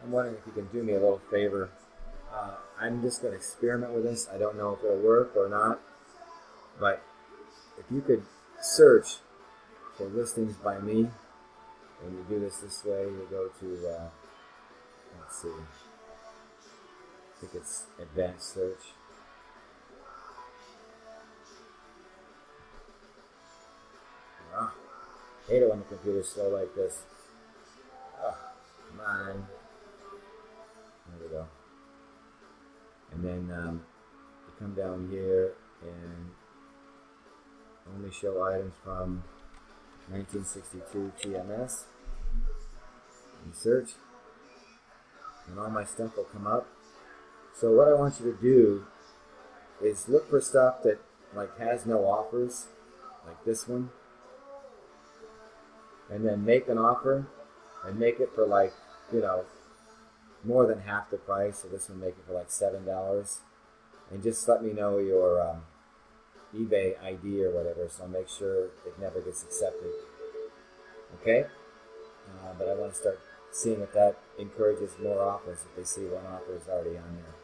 I'm wondering if you can do me a little favor. I'm just going to experiment with this. I don't know if it'll work or not, but if you could search for listings by me, when you do this way, you go to, let's see, I think it's advanced search. Oh, hate it when the computer's slow like this. Oh, come on. There we go. And then you come down here and only show items from 1962 TMS. You search, and all my stuff will come up. So what I want you to do is look for stuff that like has no offers, like this one, and then make an offer and make it for like, you know, more than half the price. So this one, make it for like $7, and just let me know your eBay ID or whatever, so I'll make sure it never gets accepted. Okay? But I want to start seeing if that encourages more offers, if they see one offer is already on there.